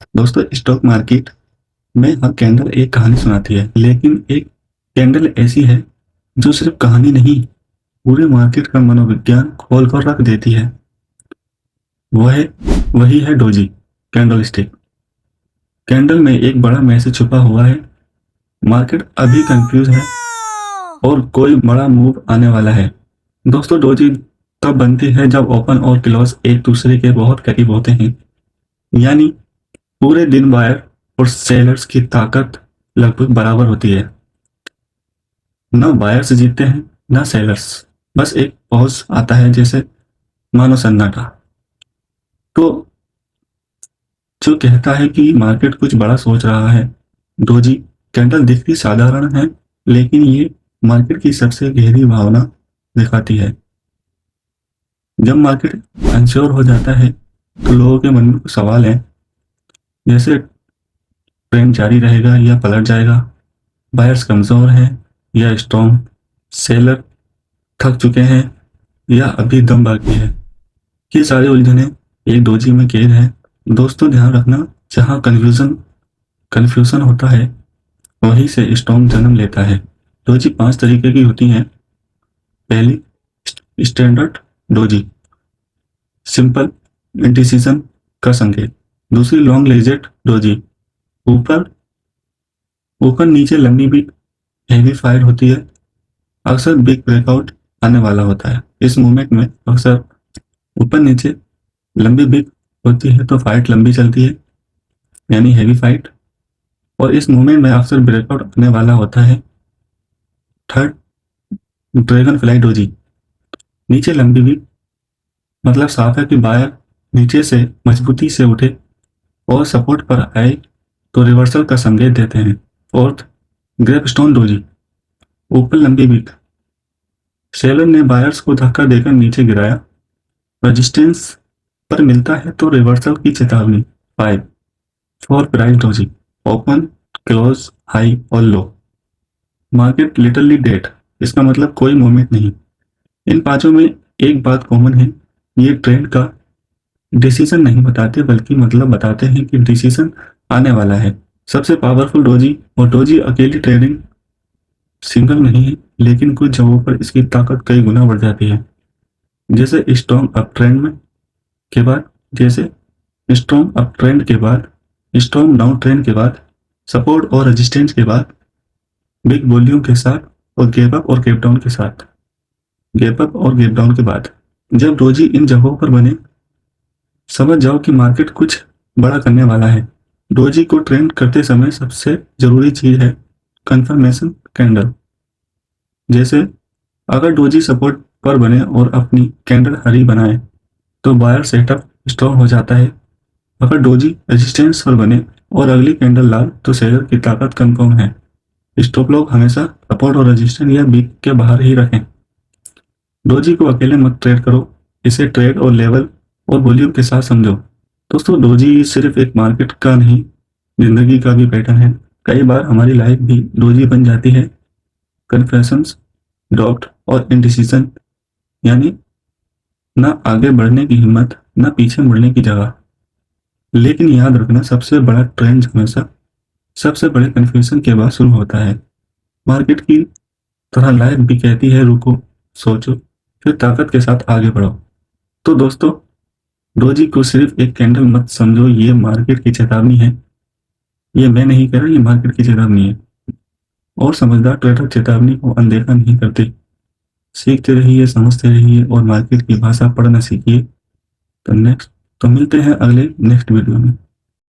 दोस्तों, stock market में हर candle एक कहानी सुनाती है, लेकिन एक कैंडल ऐसी है जो सिर्फ कहानी नहीं, पूरे मार्केट का मनोविज्ञान खोल कर रख देती है। वह वही है डोजी कैंडल स्टिक। कैंडल में एक बड़ा मैसेज छुपा हुआ है। मार्केट अभी कंफ्यूज है और कोई बड़ा मूव आने वाला है। दोस्तों, डोजी तब बनती है जब ओपन और क्लोज एक दूसरे के बहुत करीब होते हैं, यानी पूरे दिन बायर और सेलर्स की ताकत लगभग बराबर होती है। न बायर्स जीतते हैं, न सेलर्स। बस एक पॉज आता है, जैसे मानो सन्नाटा, तो जो कहता है कि मार्केट कुछ बड़ा सोच रहा है। डोजी कैंडल दिखती साधारण है, लेकिन ये मार्केट की सबसे गहरी भावना दिखाती है। जब मार्केट अनश्योर हो जाता है तो लोगों के मन में कुछ सवाल हैं, जैसे ट्रेंड जारी रहेगा या पलट जाएगा, बायर्स कमजोर हैं या स्ट्रॉन्ग, सेलर थक चुके हैं या अभी दम बाकी है। ये सारी उलझने एक डोजी में कैद है। दोस्तों, ध्यान रखना, जहाँ कन्फ्यूजन होता है वहीं से स्टॉर्म जन्म लेता है। डोजी 5 तरीके की होती हैं। पहली, स्टैंडर्ड डोजी, सिंपल इंडिसीजन का संकेत। दूसरी, लॉन्ग लेजेड डोजी, ऊपर ऊपर नीचे लंबी बिग हैवी फाइट होती है। अक्सर बिग ब्रेकआउट आने वाला होता है। इस मूवमेंट में अक्सर ऊपर नीचे लंबी बिग होती है तो फाइट लंबी चलती है, यानी हैवी फाइट, और इस मूवमेंट में अक्सर ब्रेकआउट आने वाला होता है। थर्ड, ड्रैगन फ्लाई डोजी, नीचे लंबी बिग, मतलब साफ है कि बायर नीचे से मजबूती से उठे और सपोर्ट पर आए तो रिवर्सल का संकेत देते हैं। फोर्थ, ग्रेप स्टोन डोजी, ऊपर लंबी बिग, सेलर ने बायर्स को धक्का देकर नीचे गिराया, रेजिस्टेंस पर मिलता है तो रिवर्सल की चेतावनी। 5, four price doji, open close high और लो, मार्केट लिटरली डेड, इसका मतलब कोई मूवमेंट नहीं। इन पांचों में एक बात कॉमन है, ये ट्रेंड का डिसीजन नहीं बताते, बल्कि मतलब बताते हैं कि डिसीजन आने वाला है। सबसे पावरफुल डोजी, और डोजी अकेली ट्रेडिंग सिंगल नहीं है, लेकिन कुछ जगहों पर इसकी ताकत कई गुना बढ़ जाती है। जैसे स्ट्रॉन्ग अप ट्रेंड में के बाद जैसे स्ट्रॉन्ग अप ट्रेंड के बाद, स्ट्रॉन्ग डाउन ट्रेंड के बाद, सपोर्ट और रेजिस्टेंस के बाद, बिग वॉल्यूम के साथ, और गैप अप और गैप डाउन के साथ, गैप अप और गैप डाउन के बाद। जब डोजी इन जगहों पर बने, समझ जाओ कि मार्केट कुछ बड़ा करने वाला है। डोजी को ट्रेंड करते समय सबसे जरूरी चीज है कंफर्मेशन कैंडल। जैसे अगर डोजी सपोर्ट पर बने और अपनी कैंडल हरी बनाए तो बायर सेटअप स्ट्रॉन्ग हो जाता है। अगर डोजी रेजिस्टेंस पर बने और अगली कैंडल लाल तो सेलर की ताकत कंफर्म है। स्टॉप लॉस हमेशा सपोर्ट और रेजिस्टेंस या बीक के बाहर ही रखें। डोजी को अकेले मत ट्रेड करो, इसे ट्रेड और लेवल और वॉल्यूम के साथ समझो। दोस्तों, डोजी सिर्फ एक मार्केट का नहीं, जिंदगी का भी पैटर्न है। कई बार हमारी लाइफ भी डोजी बन जाती है। कन्फ्यूजन्स, डाउट और इनडिसीजन, यानी ना आगे बढ़ने की हिम्मत, ना पीछे मुड़ने की जगह। लेकिन याद रखना, सबसे बड़ा ट्रेंड हमेशा सबसे बड़े कन्फ्यूजन के बाद शुरू होता है। मार्केट की तरह लाइफ भी कहती है, रुको, सोचो, फिर ताकत के साथ आगे बढ़ो। तो दोस्तों, डोजी को सिर्फ एक कैंडल मत समझो, ये मार्केट की चेतावनी है। ये मैं नहीं कह रहा, ये मार्केट की चेतावनी है। और समझदार ट्रेडर चेतावनी को अनदेखा नहीं करते। सीखते रहिए, समझते रहिए और मार्केट की भाषा पढ़ना सीखिए। तो मिलते हैं अगले नेक्स्ट वीडियो में।